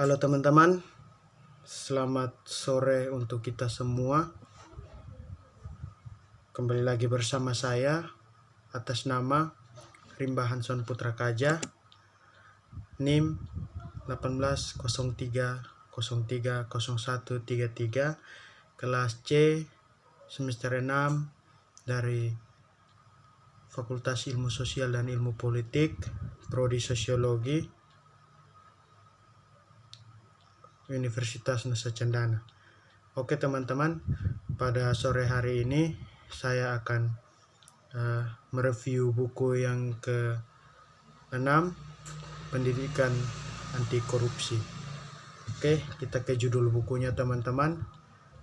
Halo teman-teman, selamat sore untuk kita semua. Kembali lagi bersama saya atas nama Rimba Hanson Putra Kaja, NIM 1803030133, kelas C, semester 6 dari Fakultas Ilmu Sosial dan Ilmu Politik, Prodi Sosiologi, Universitas Nusa Cendana. Oke teman-teman, pada sore hari ini saya akan mereview buku yang ke-6, Pendidikan Anti Korupsi. Oke, kita ke judul bukunya teman-teman,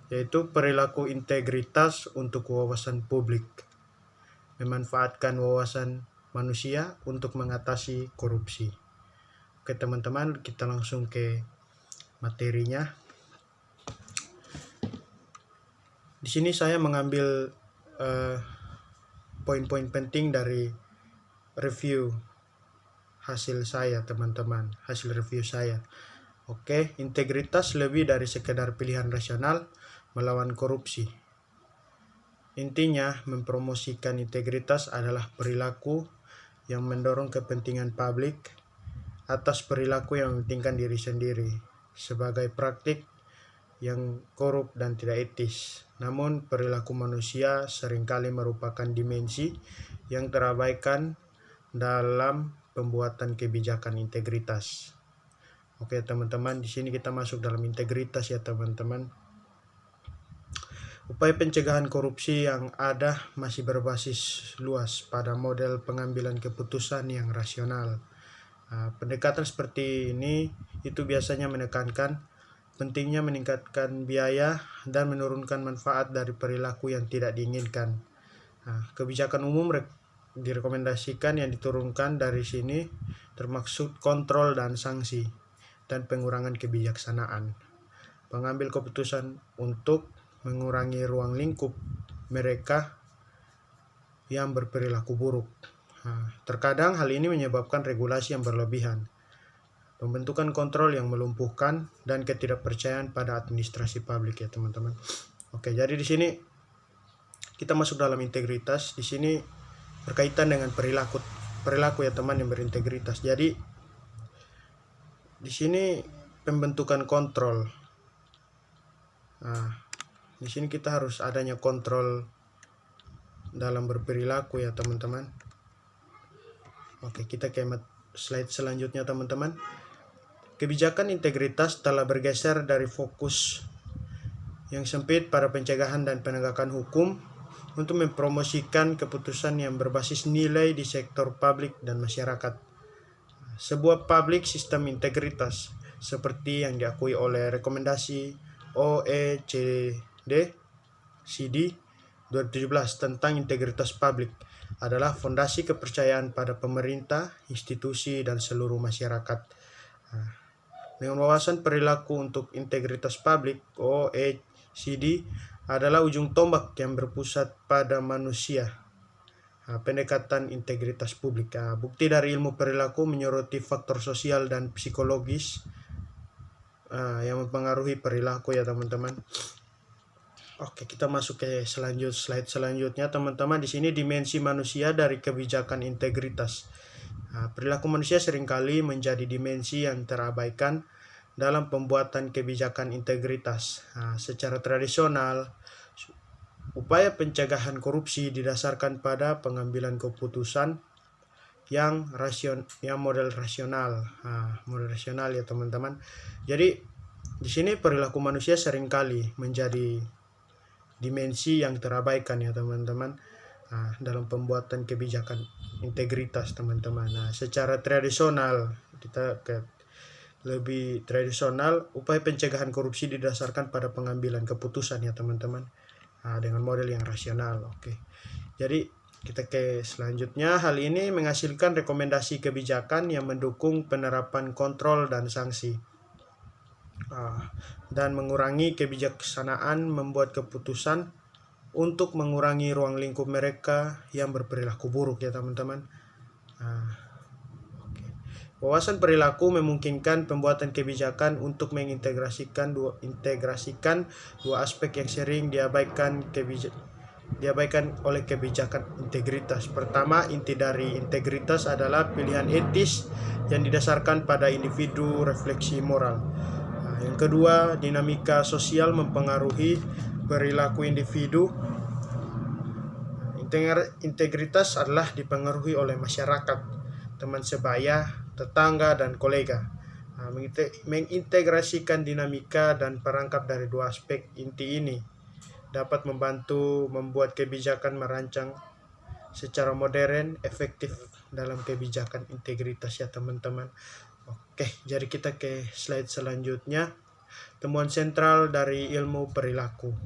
yaitu Perilaku Integritas untuk Wawasan Publik, memanfaatkan wawasan manusia untuk mengatasi korupsi. Oke teman-teman, kita langsung ke materinya. Di sini saya mengambil poin-poin penting dari review hasil saya teman-teman, hasil review saya. Oke, integritas lebih dari sekedar pilihan rasional melawan korupsi. Intinya, mempromosikan integritas adalah perilaku yang mendorong kepentingan publik atas perilaku yang mementingkan diri sendiri, sebagai praktik yang korup dan tidak etis. Namun perilaku manusia seringkali merupakan dimensi yang terabaikan dalam pembuatan kebijakan integritas. Oke teman-teman, di sini kita masuk dalam integritas ya teman-teman. Upaya pencegahan korupsi yang ada masih berbasis luas pada model pengambilan keputusan yang rasional. Pendekatan seperti ini itu biasanya menekankan pentingnya meningkatkan biaya dan menurunkan manfaat dari perilaku yang tidak diinginkan. Kebijakan umum direkomendasikan yang diturunkan dari sini termaksud kontrol dan sanksi dan pengurangan kebijaksanaan. Pengambil keputusan untuk mengurangi ruang lingkup mereka yang berperilaku buruk. Terkadang hal ini menyebabkan regulasi yang berlebihan, pembentukan kontrol yang melumpuhkan, dan ketidakpercayaan pada administrasi publik ya teman-teman. Oke, jadi di sini kita masuk dalam integritas. Di sini berkaitan dengan perilaku ya teman yang berintegritas. Jadi di sini pembentukan kontrol. Di sini kita harus adanya kontrol dalam berperilaku ya teman-teman. Oke, kita ke slide selanjutnya teman-teman. Kebijakan integritas telah bergeser dari fokus yang sempit pada pencegahan dan penegakan hukum untuk mempromosikan keputusan yang berbasis nilai di sektor publik dan masyarakat. Sebuah public sistem integritas seperti yang diakui oleh rekomendasi OECD CD 2017 tentang integritas publik adalah fondasi kepercayaan pada pemerintah, institusi, dan seluruh masyarakat. Dengan wawasan perilaku untuk integritas publik, OECD adalah ujung tombak yang berpusat pada manusia. Pendekatan integritas publik. Bukti dari ilmu perilaku menyoroti faktor sosial dan psikologis yang mempengaruhi perilaku ya teman-teman. Oke, kita masuk ke slide selanjutnya teman-teman. Di sini dimensi manusia dari kebijakan integritas. Perilaku manusia seringkali menjadi dimensi yang terabaikan dalam pembuatan kebijakan integritas. Secara tradisional, upaya pencegahan korupsi didasarkan pada pengambilan keputusan yang model rasional. Model rasional ya teman-teman. Jadi di sini perilaku manusia seringkali menjadi dimensi yang terabaikan ya teman-teman dalam pembuatan kebijakan integritas teman-teman. Secara tradisional, kita lebih tradisional, upaya pencegahan korupsi didasarkan pada pengambilan keputusan ya teman-teman dengan model yang rasional. Oke, jadi kita ke selanjutnya. Hal ini menghasilkan rekomendasi kebijakan yang mendukung penerapan kontrol dan sanksi dan mengurangi kebijaksanaan membuat keputusan untuk mengurangi ruang lingkup mereka yang berperilaku buruk ya teman-teman. Wawasan perilaku memungkinkan pembuatan kebijakan untuk mengintegrasikan dua aspek yang sering diabaikan oleh kebijakan integritas. Pertama, inti dari integritas adalah pilihan etis yang didasarkan pada individu, refleksi moral. Yang kedua, dinamika sosial mempengaruhi perilaku individu. Integritas adalah dipengaruhi oleh masyarakat, teman sebaya, tetangga, dan kolega. Mengintegrasikan dinamika dan perangkap dari dua aspek inti ini dapat membantu membuat kebijakan merancang secara modern, efektif dalam kebijakan integritas ya teman-teman. Oke, jadi kita ke slide selanjutnya. Temuan sentral dari ilmu perilaku.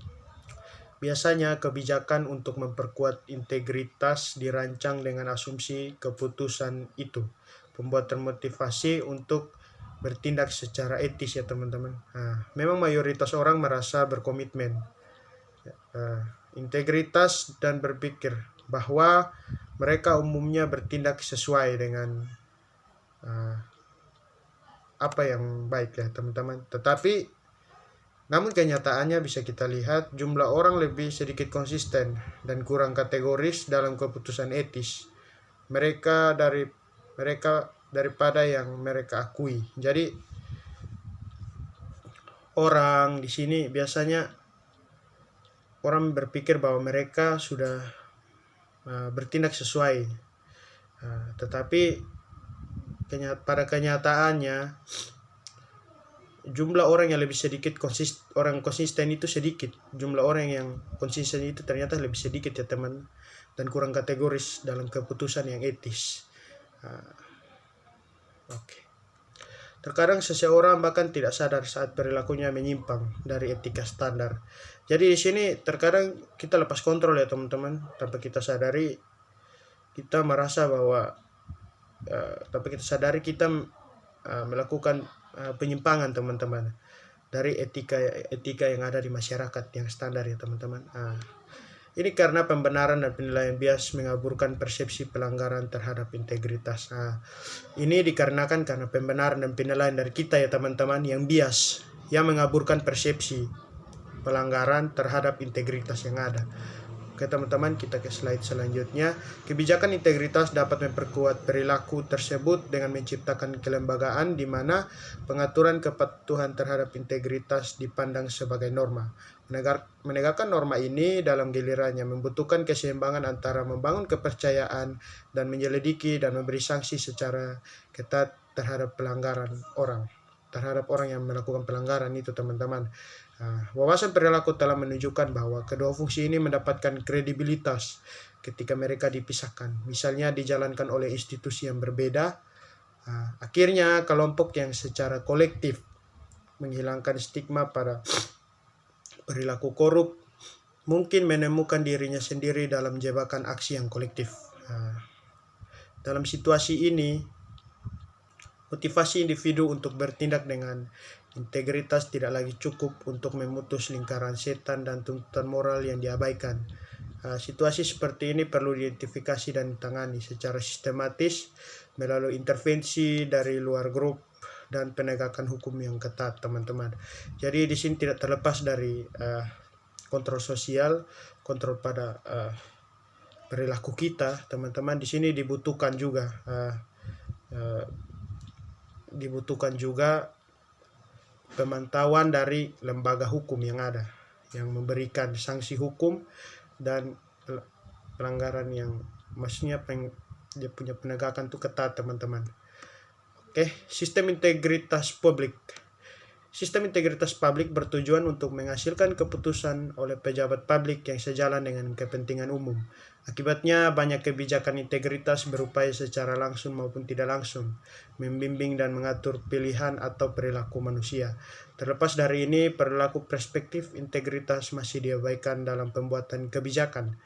Biasanya kebijakan untuk memperkuat integritas dirancang dengan asumsi keputusan itu. Pembuat termotivasi untuk bertindak secara etis ya teman-teman. Memang mayoritas orang merasa berkomitmen, integritas dan berpikir bahwa mereka umumnya bertindak sesuai dengan apa yang baik ya teman-teman. Tetapi namun kenyataannya bisa kita lihat jumlah orang lebih sedikit konsisten dan kurang kategoris dalam keputusan etis mereka daripada yang mereka akui. Jadi orang di sini biasanya orang berpikir bahwa mereka sudah bertindak sesuai, tetapi pada kenyataannya jumlah orang yang lebih sedikit konsisten itu sedikit. Jumlah orang yang konsisten itu ternyata lebih sedikit ya teman, dan kurang kategoris dalam keputusan yang etis. Terkadang seseorang bahkan tidak sadar saat perilakunya menyimpang dari etika standar. Jadi di sini terkadang kita lepas kontrol ya teman-teman, tanpa kita sadari kita merasa bahwa kita melakukan penyimpangan teman-teman dari etika yang ada di masyarakat yang standar ya teman-teman. Ini karena pembenaran dan penilaian bias mengaburkan persepsi pelanggaran terhadap integritas. Ini dikarenakan karena pembenaran dan penilaian dari kita ya teman-teman yang bias, yang mengaburkan persepsi pelanggaran terhadap integritas yang ada. Oke teman-teman, kita ke slide selanjutnya. Kebijakan integritas dapat memperkuat perilaku tersebut dengan menciptakan kelembagaan di mana pengaturan kepatuhan terhadap integritas dipandang sebagai norma. Menegakkan norma ini dalam gilirannya membutuhkan keseimbangan antara membangun kepercayaan dan menyelidiki dan memberi sanksi secara ketat terhadap terhadap orang yang melakukan pelanggaran itu teman-teman. Wawasan perilaku telah menunjukkan bahwa kedua fungsi ini mendapatkan kredibilitas ketika mereka dipisahkan, misalnya dijalankan oleh institusi yang berbeda. Akhirnya kelompok yang secara kolektif menghilangkan stigma pada perilaku korup mungkin menemukan dirinya sendiri dalam jebakan aksi yang kolektif. Dalam situasi ini, motivasi individu untuk bertindak dengan integritas tidak lagi cukup untuk memutus lingkaran setan dan tuntutan moral yang diabaikan. Situasi seperti ini perlu diidentifikasi dan ditangani secara sistematis melalui intervensi dari luar grup dan penegakan hukum yang ketat, teman-teman. Jadi di sini tidak terlepas dari kontrol sosial, kontrol pada perilaku kita, teman-teman. Di sini dibutuhkan juga pemantauan dari lembaga hukum yang ada, yang memberikan sanksi hukum dan pelanggaran yang maksudnya dia punya penegakan itu ketat, teman-teman. Oke, sistem integritas publik. Sistem integritas publik bertujuan untuk menghasilkan keputusan oleh pejabat publik yang sejalan dengan kepentingan umum. Akibatnya, banyak kebijakan integritas berupaya secara langsung maupun tidak langsung membimbing dan mengatur pilihan atau perilaku manusia. Terlepas dari ini, perilaku perspektif integritas masih diabaikan dalam pembuatan kebijakan.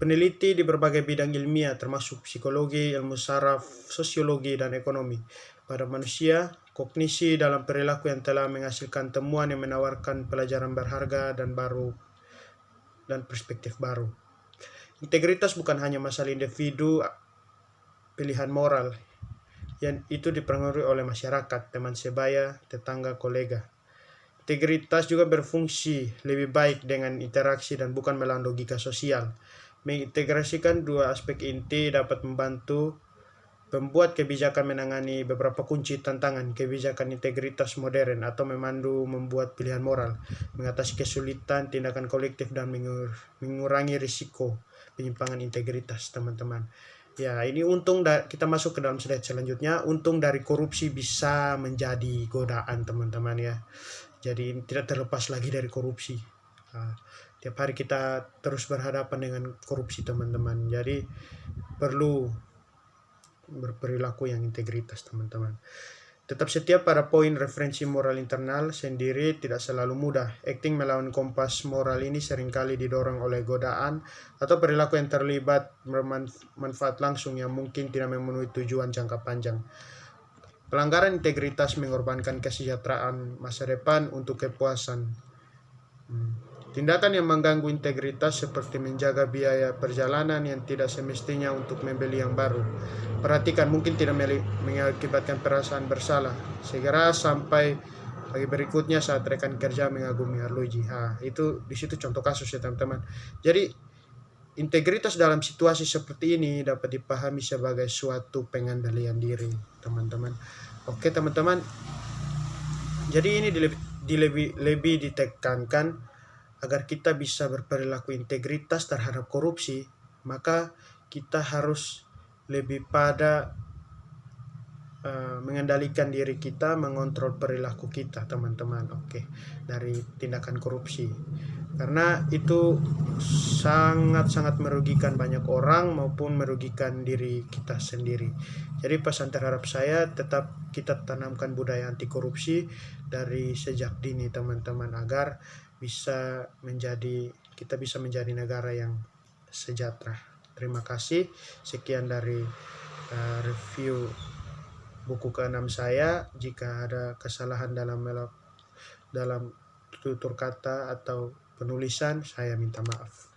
Peneliti di berbagai bidang ilmiah termasuk psikologi, ilmu saraf, sosiologi, dan ekonomi pada manusia, kognisi dalam perilaku yang telah menghasilkan temuan yang menawarkan pelajaran berharga dan perspektif baru. Integritas bukan hanya masalah individu pilihan moral yang itu dipengaruhi oleh masyarakat, teman sebaya, tetangga, kolega. Integritas juga berfungsi lebih baik dengan interaksi dan bukan melawan logika sosial. Mengintegrasikan dua aspek inti dapat membantu membuat kebijakan menangani beberapa kunci tantangan kebijakan integritas modern atau memandu membuat pilihan moral, mengatasi kesulitan tindakan kolektif dan mengurangi risiko penyimpangan integritas, teman-teman. Ya, ini untung kita masuk ke dalam slide selanjutnya. Untung dari korupsi bisa menjadi godaan, teman-teman ya. Jadi tidak terlepas lagi dari korupsi. Tiap hari kita terus berhadapan dengan korupsi, teman-teman. Jadi perlu berperilaku yang integritas, teman-teman. Tetap setia pada poin referensi moral internal sendiri tidak selalu mudah. Acting melawan kompas moral ini seringkali didorong oleh godaan atau perilaku yang terlibat bermanfaat langsung yang mungkin tidak memenuhi tujuan jangka panjang. Pelanggaran integritas mengorbankan kesejahteraan masa depan untuk kepuasan. Tindakan yang mengganggu integritas seperti menjaga biaya perjalanan yang tidak semestinya untuk membeli yang baru. Perhatikan, mungkin tidak mengakibatkan perasaan bersalah. Segera sampai bagi berikutnya saat rekan kerja mengagumi arloji. Itu di situ contoh kasus ya, teman-teman. Jadi integritas dalam situasi seperti ini dapat dipahami sebagai suatu pengendalian diri, teman-teman. Oke, teman-teman. Jadi ini lebih ditekankan agar kita bisa berperilaku integritas terhadap korupsi, maka kita harus lebih pada mengendalikan diri kita, mengontrol perilaku kita, teman-teman. Oke, dari tindakan korupsi. Karena itu sangat-sangat merugikan banyak orang maupun merugikan diri kita sendiri. Jadi pesan terhadap saya, tetap kita tanamkan budaya anti korupsi dari sejak dini, teman-teman, agar kita bisa menjadi negara yang sejahtera. Terima kasih. Sekian dari review buku ke-6 saya. Jika ada kesalahan dalam tutur kata atau penulisan, saya minta maaf.